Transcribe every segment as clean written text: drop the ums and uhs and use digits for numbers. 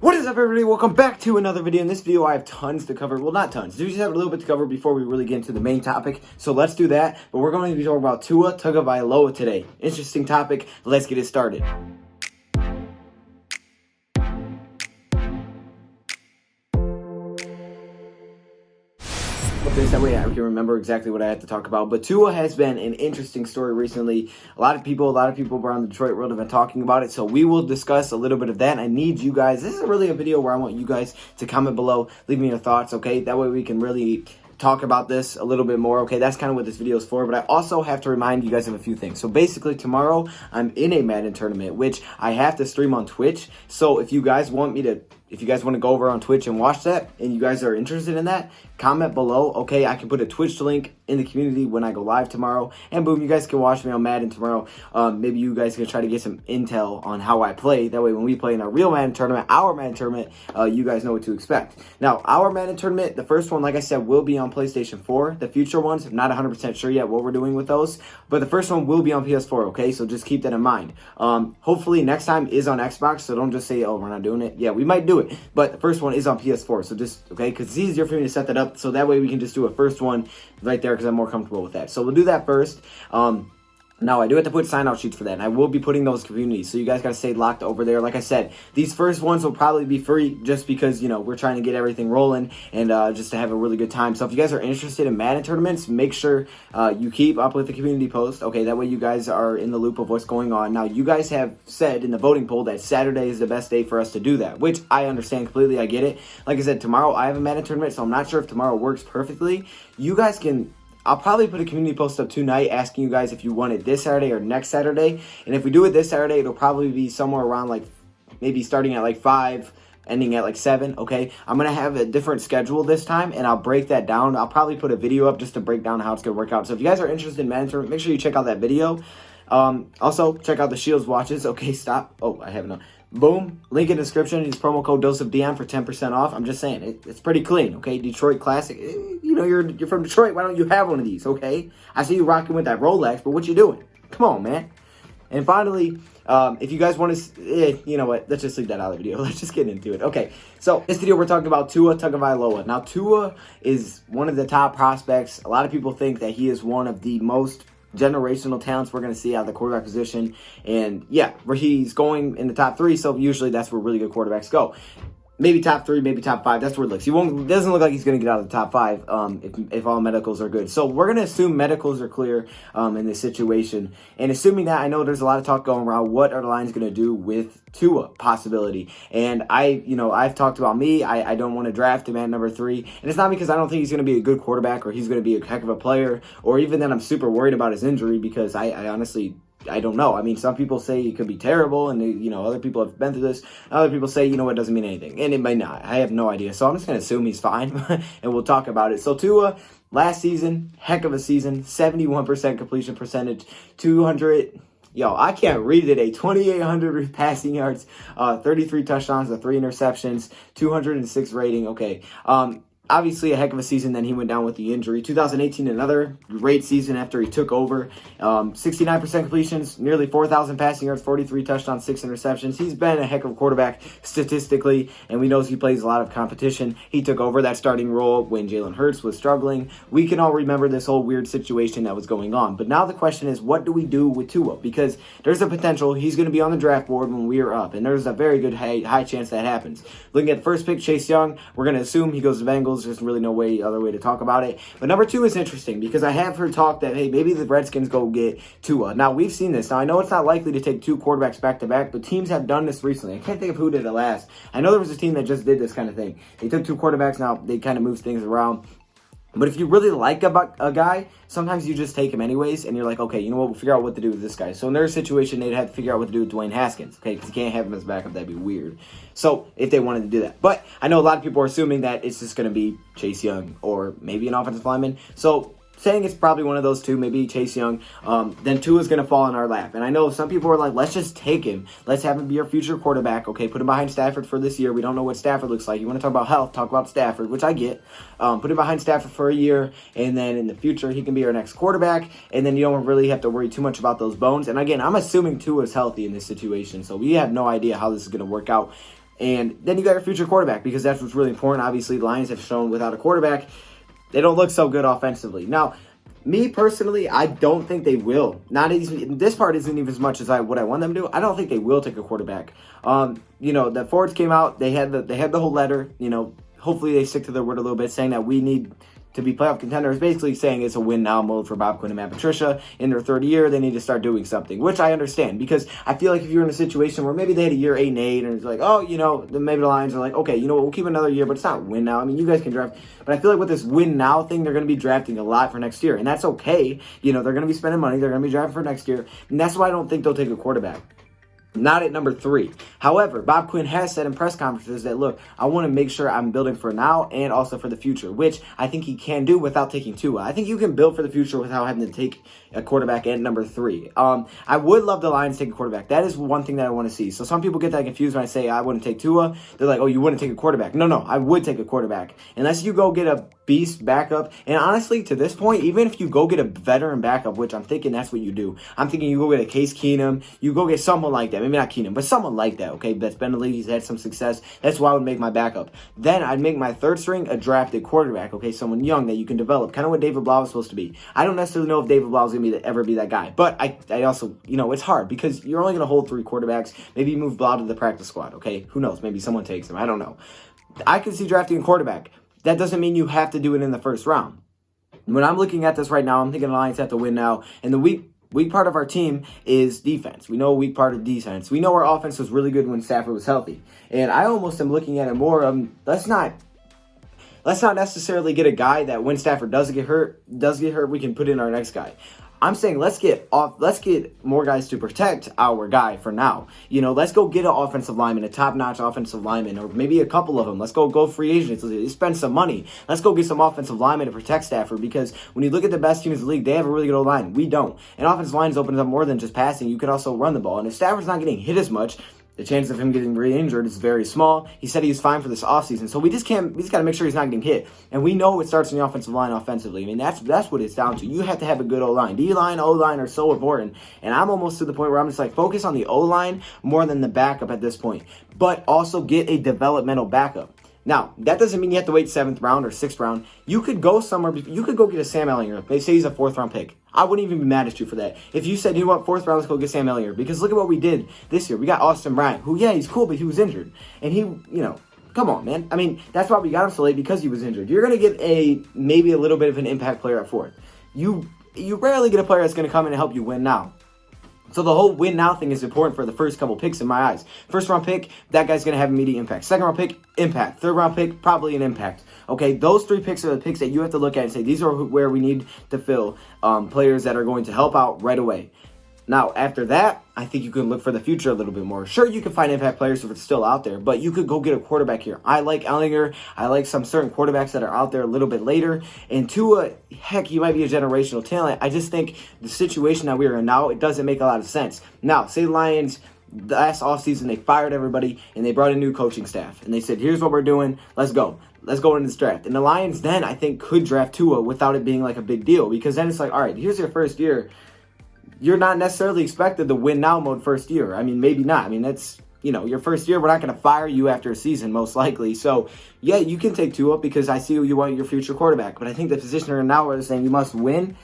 What is up, everybody? Welcome back to another video. In this video, I have tons to cover. Well, not tons. We just have a little bit to cover before we really get into the main topic. So let's do that. But we're going to be talking about Tua Tagovailoa today. Interesting topic. Let's get it started. Okay, so that way I can remember exactly what I had to talk about. But Tua has been an interesting story recently. A lot of people around the Detroit world have been talking about it. So we will discuss a little bit of that. I need you guys. This is really a video where I want you guys to comment below, leave me your thoughts. Okay, that way we can really talk about this a little bit more. Okay, that's kind of what this video is for. But I also have to remind you guys of a few things. So basically tomorrow I'm in a Madden tournament, which I have to stream on Twitch. So if you guys want to go over on Twitch and watch that, and you guys are interested in that, comment below. Okay, I can put a Twitch link in the community when I go live tomorrow, and boom, you guys can watch me on Madden tomorrow. Maybe you guys can try to get some intel on how I play. That way, when we play in our real Madden tournament, you guys know what to expect. Now, our Madden tournament, the first one, like I said, will be on PlayStation 4. The future ones, I'm not 100% sure yet what we're doing with those, but the first one will be on PS4. Okay, so just keep that in mind. Hopefully, next time is on Xbox, so don't just say, "Oh, we're not doing it." Yeah, we might do it, but the first one is on PS4. So just because it's easier for me to set that up. So that way we can just do a first one right there because I'm more comfortable with that. So we'll do that first. Now, I do have to put sign-out sheets for that, and I will be putting those communities, so you guys got to stay locked over there. Like I said, these first ones will probably be free just because, we're trying to get everything rolling and just to have a really good time. So if you guys are interested in Madden tournaments, make sure you keep up with the community post. Okay, that way you guys are in the loop of what's going on. Now, you guys have said in the voting poll that Saturday is the best day for us to do that, which I understand completely. I get it. Like I said, tomorrow I have a Madden tournament, so I'm not sure if tomorrow works perfectly. You guys can... I'll probably put a community post up tonight asking you guys if you want it this Saturday or next Saturday. And if we do it this Saturday, it'll probably be somewhere around maybe starting at 5, ending at 7, okay? I'm going to have a different schedule this time, and I'll break that down. I'll probably put a video up just to break down how it's going to work out. So if you guys are interested in Madden tournament, make sure you check out that video. Also, check out the Shields watches. Okay, stop. Oh, I have no... Boom. Link in the description. Use promo code DoseOfDeon for 10% off. I'm just saying, it's pretty clean, okay? Detroit Classic. You're from Detroit. Why don't you have one of these, okay? I see you rocking with that Rolex, but what you doing? Come on, man. And finally, if you guys want to... you know what? Let's just leave that out of the video. Let's just get into it. Okay, so this video we're talking about Tua Tagovailoa. Now, Tua is one of the top prospects. A lot of people think that he is one of the most generational talents we're going to see out of the quarterback position. And yeah, where he's going in the top 3, so usually that's where really good quarterbacks go. Maybe top 3, maybe top 5. That's where it looks. It doesn't look like he's going to get out of the top 5 if all medicals are good. So we're going to assume medicals are clear in this situation. And assuming that, I know there's a lot of talk going around. What are the Lions going to do with Tua possibility? And I've talked about me. I don't want to draft him at number 3. And it's not because I don't think he's going to be a good quarterback or he's going to be a heck of a player or even that I'm super worried about his injury, because I honestly... I don't know. I mean, some people say it could be terrible, and other people have been through this. Other people say, it doesn't mean anything, and it may not. I have no idea. So I'm just going to assume he's fine, and we'll talk about it. So Tua, last season, heck of a season, 71% completion percentage, 200... I can't read it today. 2,800 passing yards, 33 touchdowns, 3 interceptions, 206 rating. Okay. Obviously, a heck of a season. Then he went down with the injury. 2018, another great season after he took over. 69% completions, nearly 4,000 passing yards, 43 touchdowns, 6 interceptions. He's been a heck of a quarterback statistically, and we know he plays a lot of competition. He took over that starting role when Jalen Hurts was struggling. We can all remember this whole weird situation that was going on. But now the question is, what do we do with Tua? Because there's a potential he's going to be on the draft board when we are up, and there's a very good high chance that happens. Looking at the first pick, Chase Young, we're going to assume he goes to Bengals. There's really no other way to talk about it. But number 2 is interesting because I have heard talk that, hey, maybe the Redskins go get Tua. Now, we've seen this. Now, I know it's not likely to take 2 quarterbacks back-to-back, but teams have done this recently. I can't think of who did it last. I know there was a team that just did this kind of thing. They took 2 quarterbacks. Now, they kind of moved things around. But if you really like a guy, sometimes you just take him anyways, and you're like, okay, you know what, we'll figure out what to do with this guy. So in their situation, they'd have to figure out what to do with Dwayne Haskins, okay, because you can't have him as backup. That'd be weird. So if they wanted to do that. But I know a lot of people are assuming that it's just going to be Chase Young or maybe an offensive lineman. So saying it's probably one of those 2, maybe Chase Young, then Tua is going to fall in our lap. And I know some people are like, let's just take him. Let's have him be our future quarterback. Okay, put him behind Stafford for this year. We don't know what Stafford looks like. You want to talk about health, talk about Stafford, which I get. Put him behind Stafford for a year, and then in the future, he can be our next quarterback, and then you don't really have to worry too much about those bones. And again, I'm assuming Tua is healthy in this situation, so we have no idea how this is going to work out. And then you got your future quarterback, because that's what's really important. Obviously, the Lions have shown without a quarterback, they don't look so good offensively. Now, me personally, I don't think they will. Not even, this part isn't even as much as what I want them to do. I don't think they will take a quarterback. The Fords came out. They had the whole letter. Hopefully they stick to their word a little bit, saying that we need to be playoff contenders, basically saying it's a win now mode for Bob Quinn and Matt Patricia. In their third year, they need to start doing something, which I understand, because I feel like if you're in a situation where maybe they had a year 8-8 and it's like, maybe the Lions are like, okay, we'll keep another year, but it's not win now. I mean, you guys can draft, but I feel like with this win now thing, they're going to be drafting a lot for next year, and that's okay. They're going to be spending money, they're going to be drafting for next year, and that's why I don't think they'll take a quarterback. Not at number 3. However, Bob Quinn has said in press conferences that, look, I want to make sure I'm building for now and also for the future, which I think he can do without taking Tua. I think you can build for the future without having to take a quarterback at number 3. I would love the Lions to take a quarterback. That is one thing that I want to see. So some people get that confused when I say I wouldn't take Tua. They're like, oh, you wouldn't take a quarterback. No, I would take a quarterback. Unless you go get a beast backup. And honestly, to this point, even if you go get a veteran backup, which I'm thinking that's what you do. I'm thinking you go get a Case Keenum. You go get someone like that. Maybe not Keenum, but someone like that, okay? That's been in the league. He's had some success. That's why I would make my backup. Then I'd make my third string a drafted quarterback, okay? Someone young that you can develop. Kind of what David Blau is supposed to be. I don't necessarily know if David Blau is going to ever be that guy. But I also, it's hard because you're only going to hold 3 quarterbacks. Maybe you move Blau to the practice squad, okay? Who knows? Maybe someone takes him. I don't know. I could see drafting a quarterback. That doesn't mean you have to do it in the first round. When I'm looking at this right now, I'm thinking the Lions have to win now. And the weak part of our team is defense. We know a weak part of defense. We know our offense was really good when Stafford was healthy. And I almost am looking at it more, let's not necessarily get a guy that when Stafford does get hurt, we can put in our next guy. I'm saying let's get more guys to protect our guy for now. Let's go get an offensive lineman, a top-notch offensive lineman, or maybe a couple of them. Let's go free agents. Let's spend some money. Let's go get some offensive linemen to protect Stafford, because when you look at the best teams in the league, they have a really good O-line. We don't. And offensive lines opens up more than just passing. You can also run the ball. And if Stafford's not getting hit as much, the chance of him getting re-injured is very small. He said he's fine for this offseason. So we just got to make sure he's not getting hit. And we know it starts in the offensive line offensively. I mean, that's what it's down to. You have to have a good O-line. D-line, O-line are so important. And I'm almost to the point where I'm just like, focus on the O-line more than the backup at this point. But also get a developmental backup. Now, that doesn't mean you have to wait 7th round or 6th round. You could go somewhere. You could go get a Sam Ehlinger. They say he's a 4th round pick. I wouldn't even be mad at you for that. If you said, 4th round, let's go get Sam Ehlinger. Because look at what we did this year. We got Austin Bryant, who, he's cool, but he was injured. And he, come on, man. I mean, that's why we got him so late, because he was injured. You're going to get maybe a little bit of an impact player at 4th. You rarely get a player that's going to come in and help you win now. So the whole win now thing is important for the first couple picks in my eyes. 1st round pick, that guy's going to have immediate impact. 2nd round pick, impact. 3rd round pick, probably an impact. Okay, those 3 picks are the picks that you have to look at and say, these are where we need to fill players that are going to help out right away. Now, after that, I think you can look for the future a little bit more. Sure, you can find impact players if it's still out there, but you could go get a quarterback here. I like Ehlinger. I like some certain quarterbacks that are out there a little bit later. And Tua, heck, he might be a generational talent. I just think the situation that we are in now, it doesn't make a lot of sense. Now, say the Lions, the last offseason, they fired everybody, and they brought a new coaching staff. And they said, here's what we're doing. Let's go. Let's go into this draft. And the Lions then, I think, could draft Tua without it being like a big deal. Because then it's like, all right, here's your first year. You're not necessarily expected to win now mode first year. I mean, maybe not. I mean, that's, your first year. We're not going to fire you after a season, most likely. So, yeah, you can take Tua because I see you want your future quarterback. But I think the position are now where they're saying you must win.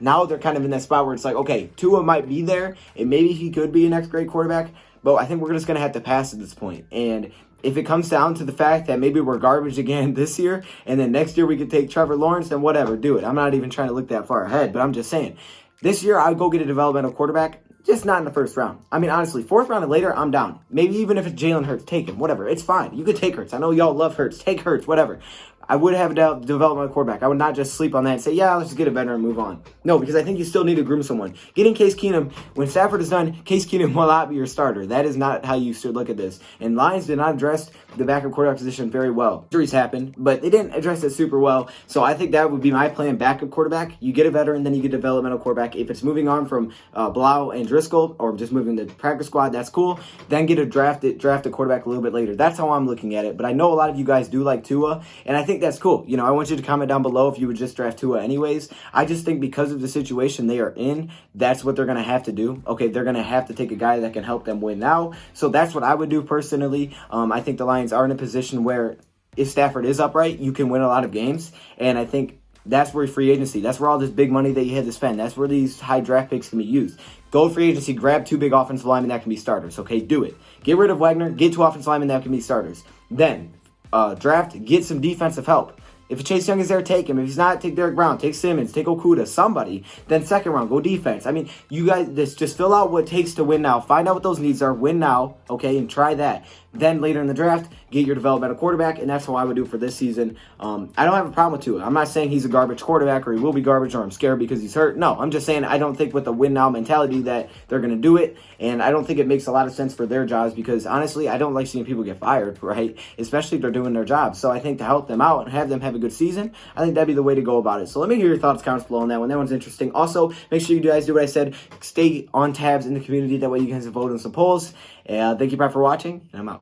Now they're kind of in that spot where it's like, okay, Tua might be there, and maybe he could be a next great quarterback. But I think we're just going to have to pass at this point. And if it comes down to the fact that maybe we're garbage again this year, and then next year we could take Trevor Lawrence, then whatever, do it. I'm not even trying to look that far ahead, but I'm just saying. This year, I'd go get a developmental quarterback, just not in the 1st round. I mean, honestly, 4th round and later, I'm down. Maybe even if it's Jalen Hurts, take him, whatever. It's fine. You could take Hurts. I know y'all love Hurts. Take Hurts, whatever. I would have a developmental quarterback. I would not just sleep on that and say, yeah, let's just get a veteran and move on. No, because I think you still need to groom someone. Getting Case Keenum, when Stafford is done, Case Keenum will not be your starter. That is not how you should look at this. And Lions did not address the backup quarterback position very well. Injuries happened, but they didn't address it super well. So I think that would be my plan, backup quarterback. You get a veteran, then you get a developmental quarterback. If it's moving on from Blau and Driscoll, or just moving to the practice squad, that's cool. Then get a draft a quarterback a little bit later. That's how I'm looking at it. But I know a lot of you guys do like Tua, and I think that's cool. I want you to comment down below if you would just draft Tua anyways. I just think because of the situation they are in, that's what they're going to have to do. Okay, they're going to have to take a guy that can help them win now. So that's what I would do personally. I think the Lions are in a position where if Stafford is upright, you can win a lot of games. And I think that's where free agency, that's where all this big money that you had to spend, that's where these high draft picks can be used. Go free agency, grab 2 big offensive linemen that can be starters. Okay, do it. Get rid of Wagner, get 2 offensive linemen that can be starters. Then draft, get some defensive help. If Chase Young is there, take him. If he's not, take Derek Brown, take Simmons, take Okudah, somebody. Then second round, go defense. I mean, you guys just fill out what it takes to win now. Find out what those needs are, win now, okay, and try that. Then later in the draft, get your developmental quarterback, and that's what I would do for this season. I don't have a problem with Tua. I'm not saying he's a garbage quarterback or he will be garbage or I'm scared because he's hurt. No, I'm just saying I don't think with the win now mentality that they're going to do it, and I don't think it makes a lot of sense for their jobs because honestly, I don't like seeing people get fired, right? Especially if they're doing their job. So I think to help them out and have them have a good season, I think that'd be the way to go about it. So let me hear your thoughts, comments below on that one. That one's interesting. Also, make sure you guys do what I said. Stay on tabs in the community. That way you guys can vote on some polls. Thank you, Brad, for watching, and I'm out.